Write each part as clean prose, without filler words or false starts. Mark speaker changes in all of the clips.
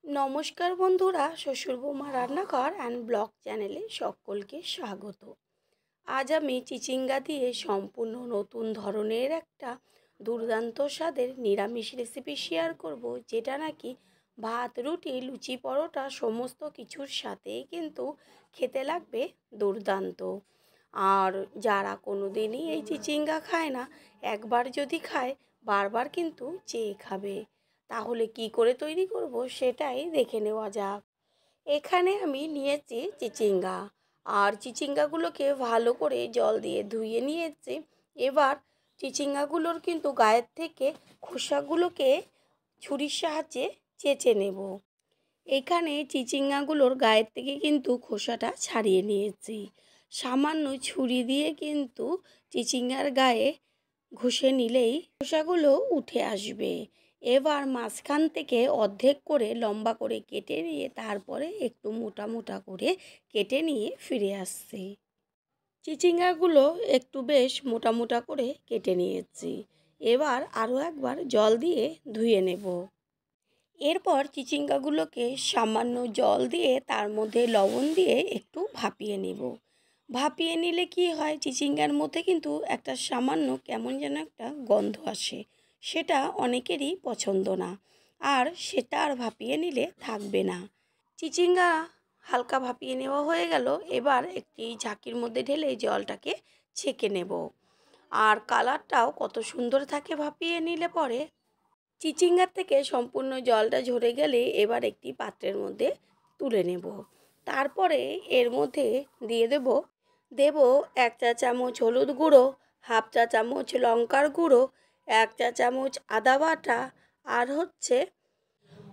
Speaker 1: নমস্কার বন্ধুরা, শ্বশুর বৌমা রান্নাঘর অ্যান্ড ব্লগ চ্যানেলে সকলকে স্বাগত। আজ আমি চিচিঙ্গা দিয়ে সম্পূর্ণ নতুন ধরনের একটা দুর্দান্ত স্বাদের নিরামিষ রেসিপি শেয়ার করব, যেটা নাকি ভাত, রুটি, লুচি, পরোটা সমস্ত কিছুর সাথেই কিন্তু খেতে লাগবে দুর্দান্ত। আর যারা কোনো দিনই এই চিচিঙ্গা খায় না, একবার যদি খায় বারবার কিন্তু চেয়ে খাবে। তাহলে কি করে তৈরি করব সেটাই দেখে নেওয়া যাক। এখানে আমি নিয়েছি চিচিঙ্গা, আর চিচিঙ্গাগুলোকে ভালো করে জল দিয়ে ধুয়ে নিয়েছি। এবার চিচিঙ্গাগুলোর কিন্তু গায়ের থেকে খোসাগুলোকে ছুরির সাহায্যে চেঁচে নেব। এখানে চিচিঙ্গাগুলোর গায়ের থেকে কিন্তু খোসাটা ছাড়িয়ে নিয়েছি। সামান্য ছুরি দিয়ে কিন্তু চিচিঙ্গার গায়ে ঘষে নিলেই খোসাগুলো উঠে আসবে। এবার মাঝখান থেকে অর্ধেক করে লম্বা করে কেটে নিয়ে তারপরে একটু মোটা মোটা করে কেটে নিয়ে ফিরে আসছি। চিচিঙ্গাগুলো একটু বেশ মোটা মোটা করে কেটে নিয়েছি। এবার আরও একবার জল দিয়ে ধুয়ে নেব। এরপর চিচিঙ্গাগুলোকে সামান্য জল দিয়ে তার মধ্যে লবণ দিয়ে একটু ভাপিয়ে নেব। ভাপিয়ে নিলে কি হয়, চিচিঙ্গার মধ্যে কিন্তু একটা সামান্য কেমন যেন একটা গন্ধ আসে, সেটা অনেকেরই পছন্দ না, আর সেটা আর ভাপিয়ে নিলে থাকবে না। চিচিঙ্গা হালকা ভাপিয়ে নেওয়া হয়ে গেল। এবার একটি ঝাঁকির মধ্যে ঢেলে জলটাকে ছেঁকে নেব। আর কালারটাও কত সুন্দর থাকে ভাপিয়ে নিলে পরে। চিচিঙ্গার থেকে সম্পূর্ণ জলটা ঝরে গেলে এবার একটি পাত্রের মধ্যে তুলে নেব। তারপরে এর মধ্যে দিয়ে দেব 1 চা চামচ হলুদ গুঁড়ো, 1/2 চা চামচ লঙ্কার গুঁড়ো, 1 চা চামচ আদা বাটা, আর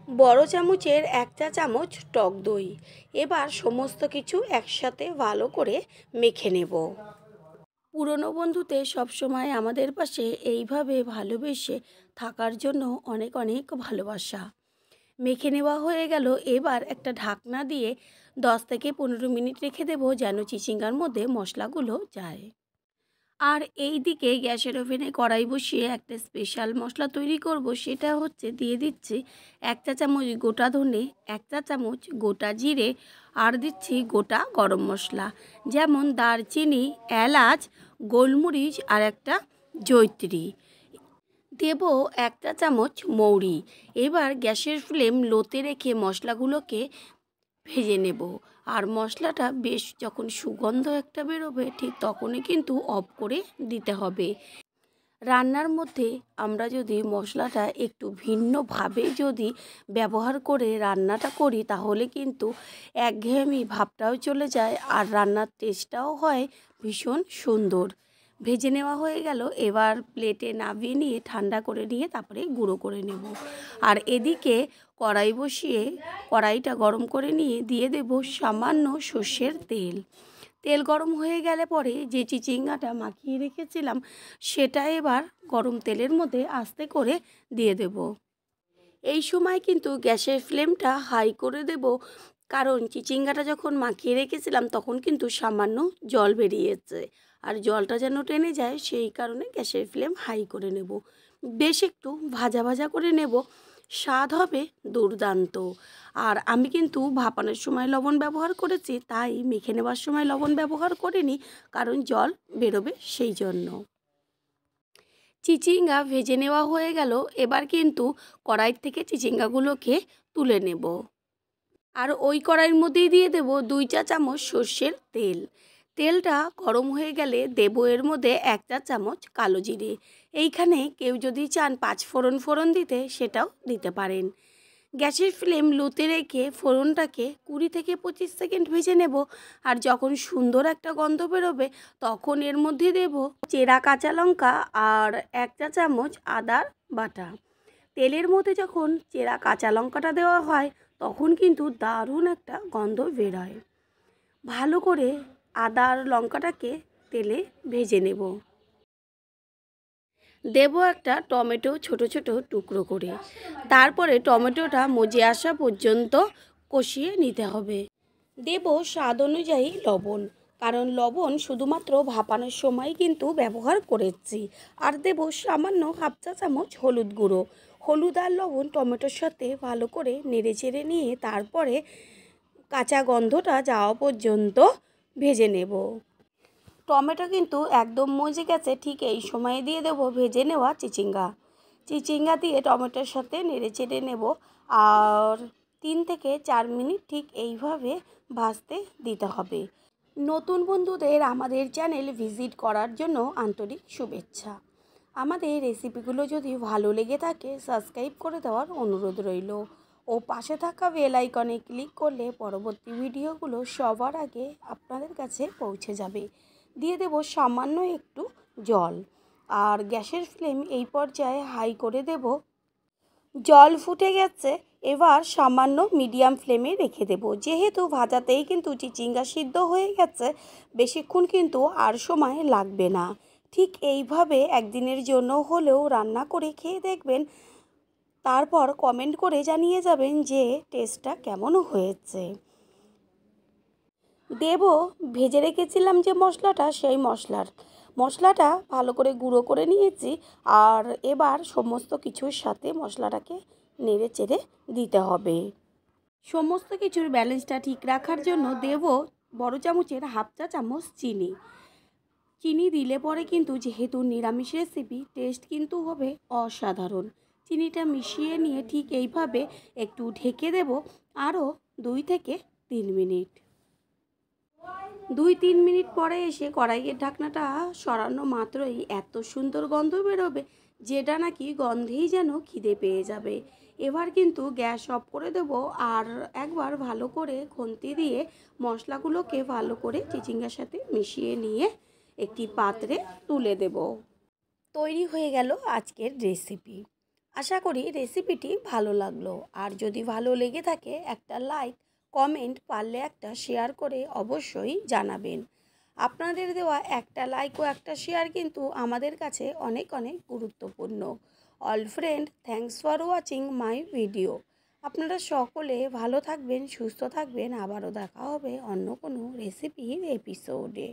Speaker 1: বড় চামচের 1 চা চামচ টক দই। এবার সমস্ত কিছু একসাথে ভালো করে মেখে নেব। পুরনো বন্ধুতে সবসময় আমাদের পাশে এইভাবে ভালোবেসে থাকার জন্য অনেক অনেক ভালোবাসা। মেখে নেওয়া হয়ে গেল। এবার একটা ঢাকনা দিয়ে 10 থেকে 15 মিনিট রেখে দেবো, যেন চিচিঙ্গার মধ্যে মশলাগুলো যায়। আর এই দিকে গ্যাসের ওভেনে কড়াই বসিয়ে একটা স্পেশাল মশলা তৈরি করব। সেটা হচ্ছে দিয়ে দিচ্ছি 1 চা চামচ গোটা ধনে, 1 চা চামচ গোটা জিরে, আর দিচ্ছি গোটা গরম মশলা, যেমন দারচিনি, এলাচ, গোলমরিচ, আর একটা জয়িত্রী। দেব 1 চা চামচ মৌরি। এবার গ্যাসের ফ্লেম লোতে রেখে মশলাগুলোকে ভেজে নেব। আর মশলাটা বেশ যখন সুগন্ধ একটা বেরোবে, ঠিক তখনই কিন্তু অফ করে দিতে হবে। রান্নার মধ্যে আমরা যদি মশলাটা একটু ভিন্নভাবে যদি ব্যবহার করে রান্নাটা করি, তাহলে কিন্তু একঘেয়েমি ভাবটাও চলে যায়, আর রান্নার টেস্টটাও হয় ভীষণ সুন্দর। ভেজে নেওয়া হয়ে গেল। এবার প্লেটে নামিয়ে নিয়ে ঠান্ডা করে নিয়ে তারপরে গুঁড়ো করে নেব। আর এদিকে কড়াই বসিয়ে কড়াইটা গরম করে নিয়ে দিয়ে দেব সামান্য সর্ষের তেল। তেল গরম হয়ে গেলে পরে যে চিচিঙ্গাটা মাখিয়ে রেখেছিলাম, সেটা এবার গরম তেলের মধ্যে আস্তে করে দিয়ে দেব। এই সময় কিন্তু গ্যাসের ফ্লেমটা হাই করে দেব, কারণ চিচিঙ্গাটা যখন মাখিয়ে রেখেছিলাম তখন কিন্তু সামান্য জল বেরিয়েছে, আর জলটা যেন টেনে যায় সেই কারণে গ্যাসের ফ্লেম হাই করে নেব। বেশ একটু ভাজা ভাজা করে নেব। স্বাদ হবে দুর্দান্ত। আর আমি কিন্তু ভাপানোর সময় লবণ ব্যবহার করেছি, তাই মেখে নেওয়ার সময় লবণ ব্যবহার করিনি, কারণ জল বেরোবে সেই জন্য। চিচিঙ্গা ভেজে নেওয়া হয়ে গেল। এবার কিন্তু কড়াই থেকে চিচিঙ্গাগুলোকে তুলে নেব। আর ওই কড়াইয়ের মধ্যেই দিয়ে দেব 2 চা চামচ সর্ষের তেল। তেলটা গরম হয়ে গেলে দেব এর মধ্যে 1 চা চামচ কালো জিরে। এইখানে কেউ যদি চান 5 ফোড়ন দিতে, সেটাও দিতে পারেন। গ্যাসের ফ্লেম লোতে রেখে ফোড়নটাকে 20 থেকে 25 সেকেন্ড ভেজে নেব। আর যখন সুন্দর একটা গন্ধ বেরোবে, তখন এর মধ্যে দেব চেরা কাঁচা লঙ্কা আর 1 চা চামচ আদার বাটা। তেলের মধ্যে যখন চেরা কাঁচা লঙ্কাটা দেওয়া হয়, তখন কিন্তু দারুণ একটা গন্ধ বেরোয়। ভালো করে আদা আর লঙ্কাটাকে তেলে ভেজে নেব। দেব একটা টমেটো ছোট ছোট টুকরো করে। তারপরে টমেটোটা মজে আসা পর্যন্ত কষিয়ে নিতে হবে। দেব স্বাদ অনুযায়ী লবণ, কারণ লবণ শুধুমাত্র ভাপানোর সময় কিন্তু ব্যবহার করেছি। আর দেব সামান্য 1/2 চা চামচ হলুদ গুঁড়ো। হলুদ আর লবণ টমেটোর সাথে ভালো করে নেড়েচেড়ে নিয়ে তারপরে কাঁচা গন্ধটা যাওয়া পর্যন্ত ভেজে নেব। টমেটো কিন্তু একদম মজে গেছে, ঠিক এই সময়ে দিয়ে দেব ভেজে নেওয়া চিচিঙ্গা দিয়ে টমেটোর সাথে নেড়েচেড়ে নেব আর 3 থেকে 4 মিনিট ঠিক এইভাবে ভাজতে দিতে হবে। নতুন বন্ধুদের আমাদের চ্যানেল ভিজিট করার জন্য আন্তরিক শুভেচ্ছা। আমাদের রেসিপিগুলো যদি ভালো লেগে থাকে সাবস্ক্রাইব করে দেওয়ার অনুরোধ রইল ও পাশে থাকা বেল আইকনে ক্লিক করলে পরবর্তী ভিডিওগুলো সবার আগে আপনাদের কাছে পৌঁছে যাবে। দিয়ে দেব সামান্য একটু জল আর গ্যাসের ফ্লেম এই পর্যায়ে হাই করে দেব। জল ফুটে গেছে, এবার সামান্য মিডিয়াম ফ্লেমে রেখে দেব। যেহেতু ভাজাতেই কিন্তু চিচিঙ্গা সিদ্ধ হয়ে গেছে, বেশিক্ষণ কিন্তু আর সময় লাগবে না। ঠিক এইভাবে একদিনের জন্য হলেও রান্না করে খেয়ে দেখবেন, তারপর কমেন্ট করে জানিয়ে যাবেন যে টেস্টটা কেমন হয়েছে। দেব ভেজে রেখেছিলাম যে মশলাটা, সেই মশলাটা ভালো করে গুঁড়ো করে নিয়েছি আর এবার সমস্ত কিছুর সাথে মশলাটাকে নেড়ে চেড়ে দিতে হবে। সমস্ত কিছুর ব্যালেন্সটা ঠিক রাখার জন্য দেব বড় চামচের হাফ চা চামচ চিনি দিলে পরে কিন্তু যেহেতু নিরামিষ রেসিপি টেস্ট কিন্তু হবে অসাধারণ। চিনিটা মিশিয়ে নিয়ে ঠিক এইভাবে একটু ঢেকে দেব আরও 2 থেকে 3 মিনিট। 2-3 মিনিট পরে এসে কড়াইয়ের ঢাকনাটা সরানো মাত্রই এত সুন্দর গন্ধ বেরোবে, যেটা নাকি গন্ধেই যেন খিদে পেয়ে যাবে। এবার কিন্তু গ্যাস অফ করে দেব আর একবার ভালো করে খুন্তি দিয়ে মশলাগুলোকে ভালো করে চিচিঙ্গার সাথে মিশিয়ে নিয়ে একটি পাত্রে তুলে দেব। তৈরি হয়ে গেল আজকের রেসিপি। আশা করি রেসিপিটি ভালো লাগলো, আর যদি ভালো লেগে থাকে একটা লাইক, কমেন্ট, পারলে একটা শেয়ার করে অবশ্যই জানাবেন। আপনাদের দেওয়া একটা লাইক ও একটা শেয়ার কিন্তু আমাদের কাছে অনেক অনেক গুরুত্বপূর্ণ। All friend, thanks for watching my video. আপনারা সকলে ভালো থাকবেন, সুস্থ থাকবেন। আবারও দেখা হবে অন্য কোনো রেসিপির এপিসোডে।